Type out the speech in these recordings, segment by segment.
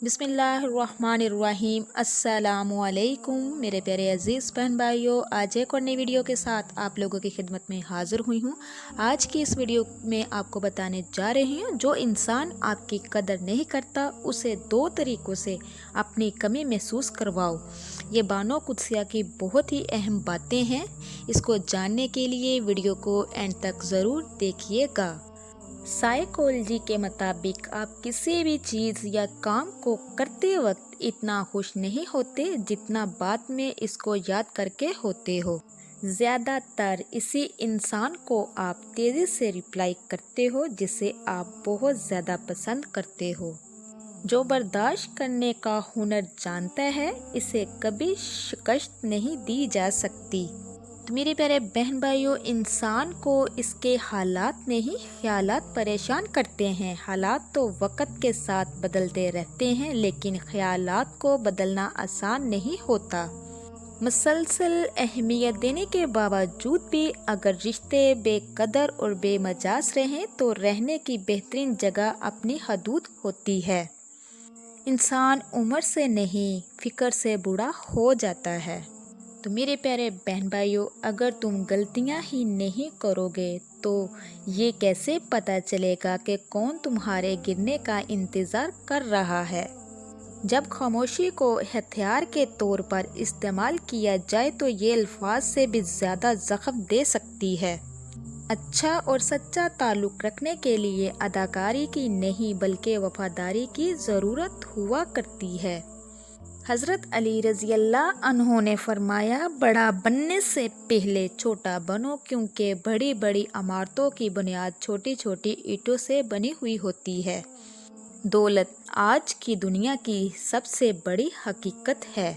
بسم اللہ الرحمن الرحیم۔ السلام علیکم میرے پیارے عزیز بہن بھائیوں، آج ایک اور نئی ویڈیو کے ساتھ آپ لوگوں کی خدمت میں حاضر ہوئی ہوں۔ آج کی اس ویڈیو میں آپ کو بتانے جا رہی ہوں، جو انسان آپ کی قدر نہیں کرتا اسے 2 طریقوں سے اپنی کمی محسوس کرواؤ۔ یہ بانو قدسیہ کی بہت ہی اہم باتیں ہیں، اس کو جاننے کے لیے ویڈیو کو اینڈ تک ضرور دیکھیے گا۔ سائیکالوجی کے مطابق آپ کسی بھی چیز یا کام کو کرتے وقت اتنا خوش نہیں ہوتے جتنا بعد میں اس کو یاد کر کے ہوتے ہو۔ زیادہ تر اسی انسان کو آپ تیزی سے ریپلائی کرتے ہو جسے آپ بہت زیادہ پسند کرتے ہو۔ جو برداشت کرنے کا ہنر جانتا ہے اسے کبھی شکست نہیں دی جا سکتی۔ تو میرے پیارے بہن بھائیوں، انسان کو اس کے حالات نہیں خیالات پریشان کرتے ہیں۔ حالات تو وقت کے ساتھ بدلتے رہتے ہیں لیکن خیالات کو بدلنا آسان نہیں ہوتا۔ مسلسل اہمیت دینے کے باوجود بھی اگر رشتے بے قدر اور بے مجاز رہیں تو رہنے کی بہترین جگہ اپنی حدود ہوتی ہے۔ انسان عمر سے نہیں فکر سے بوڑھا ہو جاتا ہے۔ تو میرے پیارے بہن بھائیوں، اگر تم غلطیاں ہی نہیں کرو گے تو یہ کیسے پتہ چلے گا کہ کون تمہارے گرنے کا انتظار کر رہا ہے؟ جب خاموشی کو ہتھیار کے طور پر استعمال کیا جائے تو یہ الفاظ سے بھی زیادہ زخم دے سکتی ہے۔ اچھا اور سچا تعلق رکھنے کے لیے اداکاری کی نہیں بلکہ وفاداری کی ضرورت ہوا کرتی ہے۔ حضرت علی رضی اللہ عنہ نے فرمایا، بڑا بننے سے پہلے چھوٹا بنو، کیونکہ بڑی بڑی عمارتوں کی بنیاد چھوٹی چھوٹی اینٹوں سے بنی ہوئی ہوتی ہے۔ دولت آج کی دنیا کی سب سے بڑی حقیقت ہے۔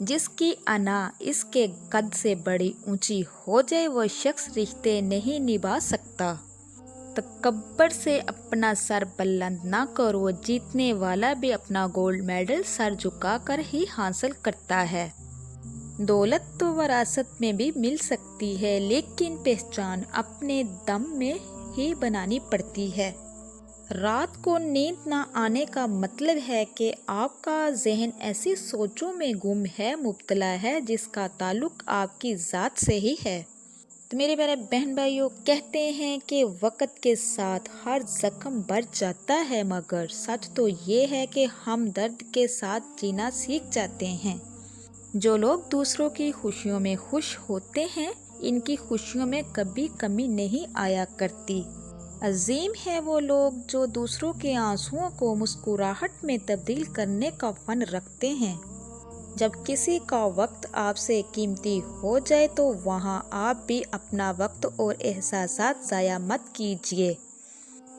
جس کی انا اس کے قد سے بڑی اونچی ہو جائے وہ شخص رشتے نہیں نبھا سکتا۔ تکبر سے اپنا سر بلند نہ کرو، جیتنے والا بھی اپنا گولڈ میڈل سر جھکا کر ہی حاصل کرتا ہے۔ دولت تو وراثت میں بھی مل سکتی ہے لیکن پہچان اپنے دم میں ہی بنانی پڑتی ہے۔ رات کو نیند نہ آنے کا مطلب ہے کہ آپ کا ذہن ایسی سوچوں میں گم ہے، مبتلا ہے جس کا تعلق آپ کی ذات سے ہی ہے۔ تو میرے پیارے بہن بھائیوں، کہتے ہیں کہ وقت کے ساتھ ہر زخم بڑھ جاتا ہے، مگر سچ تو یہ ہے کہ ہم درد کے ساتھ جینا سیکھ جاتے ہیں۔ جو لوگ دوسروں کی خوشیوں میں خوش ہوتے ہیں ان کی خوشیوں میں کبھی کمی نہیں آیا کرتی۔ عظیم ہے وہ لوگ جو دوسروں کے آنسوؤں کو مسکراہٹ میں تبدیل کرنے کا فن رکھتے ہیں۔ جب کسی کا وقت آپ سے قیمتی ہو جائے تو وہاں آپ بھی اپنا وقت اور احساسات ضائع مت کیجیے۔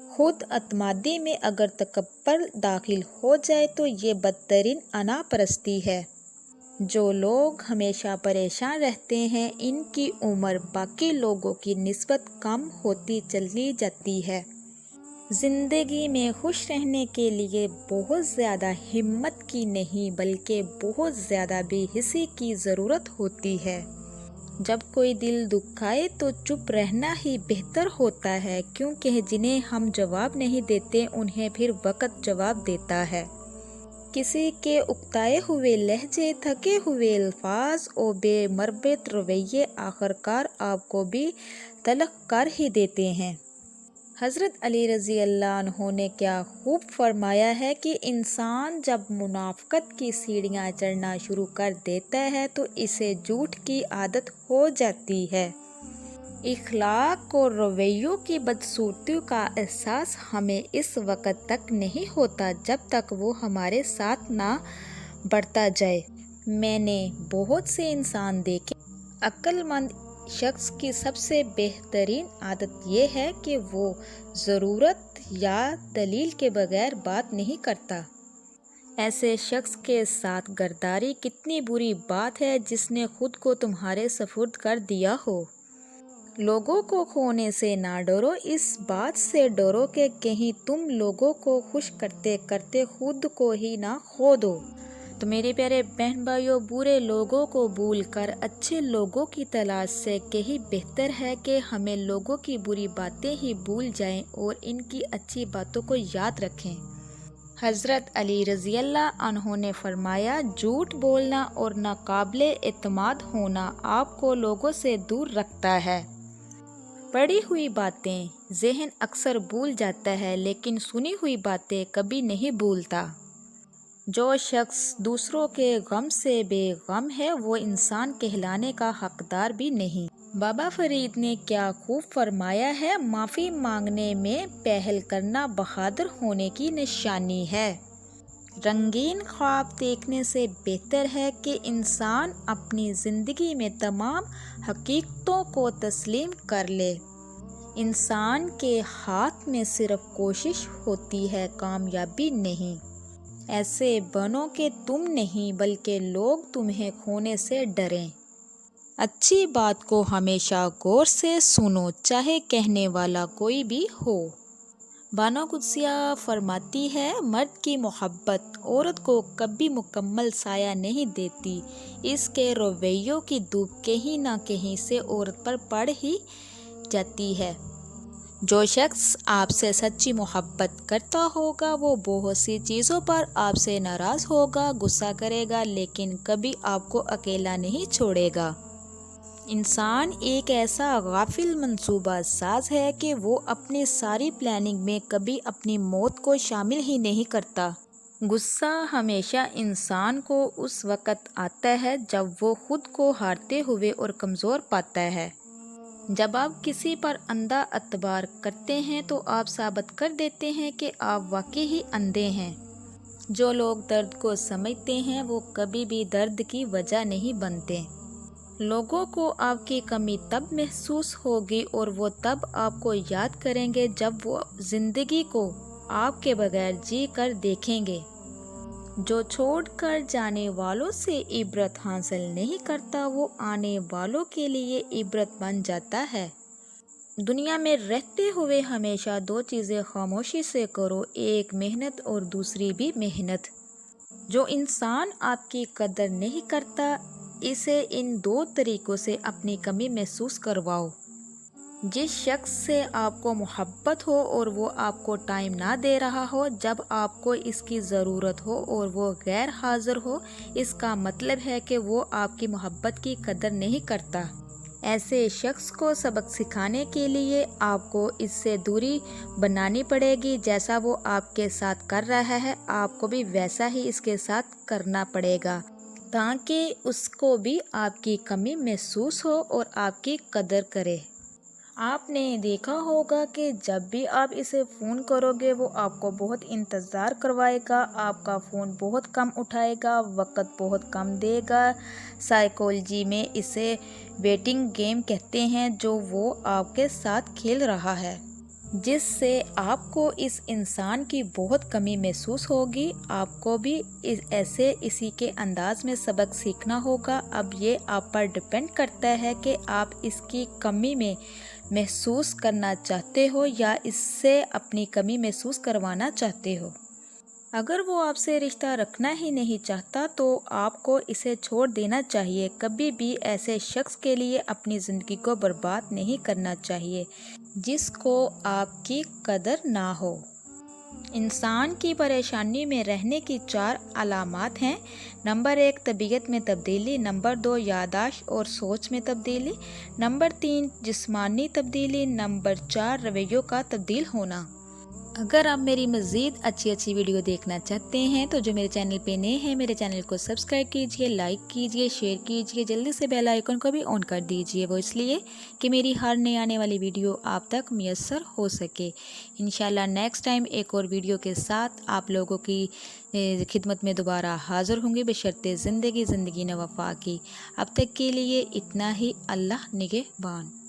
خود اعتمادی میں اگر تکبر داخل ہو جائے تو یہ بدترین انا پرستی ہے۔ جو لوگ ہمیشہ پریشان رہتے ہیں ان کی عمر باقی لوگوں کی نسبت کم ہوتی چلی جاتی ہے۔ زندگی میں خوش رہنے کے لیے بہت زیادہ ہمت کی نہیں بلکہ بہت زیادہ بے حسی کی ضرورت ہوتی ہے۔ جب کوئی دل دکھائے تو چپ رہنا ہی بہتر ہوتا ہے، کیونکہ جنہیں ہم جواب نہیں دیتے انہیں پھر وقت جواب دیتا ہے۔ کسی کے اکتائے ہوئے لہجے، تھکے ہوئے الفاظ اور بے مربوط رویے آخرکار آپ کو بھی تلخ کر ہی دیتے ہیں۔ حضرت علی رضی اللہ عنہ نے کیا خوب فرمایا ہے کہ انسان جب منافقت کی سیڑھیاں چڑھنا شروع کر دیتا ہے تو اسے جھوٹ کی عادت ہو جاتی ہے۔ اخلاق اور رویوں کی بدصورتی کا احساس ہمیں اس وقت تک نہیں ہوتا جب تک وہ ہمارے ساتھ نہ بڑھتا جائے۔ میں نے بہت سے انسان دیکھے، عقل مند شخص کی سب سے بہترین عادت یہ ہے کہ وہ ضرورت یا دلیل کے بغیر بات نہیں کرتا۔ ایسے شخص کے ساتھ غداری کتنی بری بات ہے جس نے خود کو تمہارے سپرد کر دیا ہو۔ لوگوں کو کھونے سے نہ ڈرو، اس بات سے ڈرو کہ کہیں تم لوگوں کو خوش کرتے کرتے خود کو ہی نہ کھو دو۔ تو میرے پیارے بہن بھائیوں، برے لوگوں کو بھول کر اچھے لوگوں کی تلاش سے کہیں بہتر ہے کہ ہمیں لوگوں کی بری باتیں ہی بھول جائیں اور ان کی اچھی باتوں کو یاد رکھیں۔ حضرت علی رضی اللہ عنہ نے فرمایا، جھوٹ بولنا اور ناقابل اعتماد ہونا آپ کو لوگوں سے دور رکھتا ہے۔ پڑھی ہوئی باتیں ذہن اکثر بھول جاتا ہے، لیکن سنی ہوئی باتیں کبھی نہیں بھولتا۔ جو شخص دوسروں کے غم سے بے غم ہے وہ انسان کہلانے کا حقدار بھی نہیں۔ بابا فرید نے کیا خوب فرمایا ہے، معافی مانگنے میں پہل کرنا بہادر ہونے کی نشانی ہے۔ رنگین خواب دیکھنے سے بہتر ہے کہ انسان اپنی زندگی میں تمام حقیقتوں کو تسلیم کر لے۔ انسان کے ہاتھ میں صرف کوشش ہوتی ہے، کامیابی نہیں۔ ایسے بنو کہ تم نہیں بلکہ لوگ تمہیں کھونے سے ڈریں۔ اچھی بات کو ہمیشہ غور سے سنو، چاہے کہنے والا کوئی بھی ہو۔ بانو قدسیہ فرماتی ہے، مرد کی محبت عورت کو کبھی مکمل سایہ نہیں دیتی، اس کے رویوں کی دھوپ کہیں نہ کہیں سے عورت پر پڑ ہی جاتی ہے۔ جو شخص آپ سے سچی محبت کرتا ہوگا وہ بہت سی چیزوں پر آپ سے ناراض ہوگا، غصہ کرے گا، لیکن کبھی آپ کو اکیلا نہیں چھوڑے گا۔ انسان ایک ایسا غافل منصوبہ ساز ہے کہ وہ اپنی ساری پلاننگ میں کبھی اپنی موت کو شامل ہی نہیں کرتا۔ غصہ ہمیشہ انسان کو اس وقت آتا ہے جب وہ خود کو ہارتے ہوئے اور کمزور پاتا ہے۔ جب آپ کسی پر اندھا اعتبار کرتے ہیں تو آپ ثابت کر دیتے ہیں کہ آپ واقعی ہی اندھے ہیں۔ جو لوگ درد کو سمجھتے ہیں وہ کبھی بھی درد کی وجہ نہیں بنتے۔ لوگوں کو آپ کی کمی تب محسوس ہوگی اور وہ تب آپ کو یاد کریں گے جب وہ زندگی کو آپ کے بغیر جی کر دیکھیں گے۔ جو چھوڑ کر جانے والوں سے عبرت حاصل نہیں کرتا وہ آنے والوں کے لیے عبرت بن جاتا ہے۔ دنیا میں رہتے ہوئے ہمیشہ دو چیزیں خاموشی سے کرو، ایک محنت اور دوسری بھی محنت۔ جو انسان آپ کی قدر نہیں کرتا اسے ان دو طریقوں سے اپنی کمی محسوس کرواؤ۔ جس شخص سے آپ کو محبت ہو اور وہ آپ کو ٹائم نہ دے رہا ہو جب آپ کو اس کی ضرورت ہو اور وہ غیر حاضر ہو، اس کا مطلب ہے کہ وہ آپ کی محبت کی قدر نہیں کرتا۔ ایسے شخص کو سبق سکھانے کے لیے آپ کو اس سے دوری بنانی پڑے گی، جیسا وہ آپ کے ساتھ کر رہا ہے آپ کو بھی ویسا ہی اس کے ساتھ کرنا پڑے گا، تاکہ اس کو بھی آپ کی کمی محسوس ہو اور آپ کی قدر کرے۔ آپ نے دیکھا ہوگا کہ جب بھی آپ اسے فون کرو گے وہ آپ کو بہت انتظار کروائے گا، آپ کا فون بہت کم اٹھائے گا، وقت بہت کم دے گا۔ سائیکالوجی میں اسے ویٹنگ گیم کہتے ہیں جو وہ آپ کے ساتھ کھیل رہا ہے، جس سے آپ کو اس انسان کی بہت کمی محسوس ہوگی۔ آپ کو بھی ایسے اسی کے انداز میں سبق سیکھنا ہوگا۔ اب یہ آپ پر ڈپینڈ کرتا ہے کہ آپ اس کی کمی میں محسوس کرنا چاہتے ہو یا اس سے اپنی کمی محسوس کروانا چاہتے ہو۔ اگر وہ آپ سے رشتہ رکھنا ہی نہیں چاہتا تو آپ کو اسے چھوڑ دینا چاہیے۔ کبھی بھی ایسے شخص کے لیے اپنی زندگی کو برباد نہیں کرنا چاہیے جس کو آپ کی قدر نہ ہو۔ انسان کی پریشانی میں رہنے کی 4 علامات ہیں۔ نمبر 1 طبیعت میں تبدیلی، نمبر 2 یادداشت اور سوچ میں تبدیلی، نمبر 3 جسمانی تبدیلی، نمبر 4 رویوں کا تبدیل ہونا۔ اگر آپ میری مزید اچھی ویڈیو دیکھنا چاہتے ہیں تو جو میرے چینل پہ نئے ہیں میرے چینل کو سبسکرائب کیجئے، لائک کیجئے، شیئر کیجئے، جلدی سے بیل آئیکن کو بھی آن کر دیجئے، وہ اس لیے کہ میری ہر نئے آنے والی ویڈیو آپ تک میسر ہو سکے۔ انشاءاللہ نیکسٹ ٹائم ایک اور ویڈیو کے ساتھ آپ لوگوں کی خدمت میں دوبارہ حاضر ہوں گی بشرطِ زندگی نہ وفا کی۔ اب تک کے لیے اتنا ہی، اللہ نگہبان۔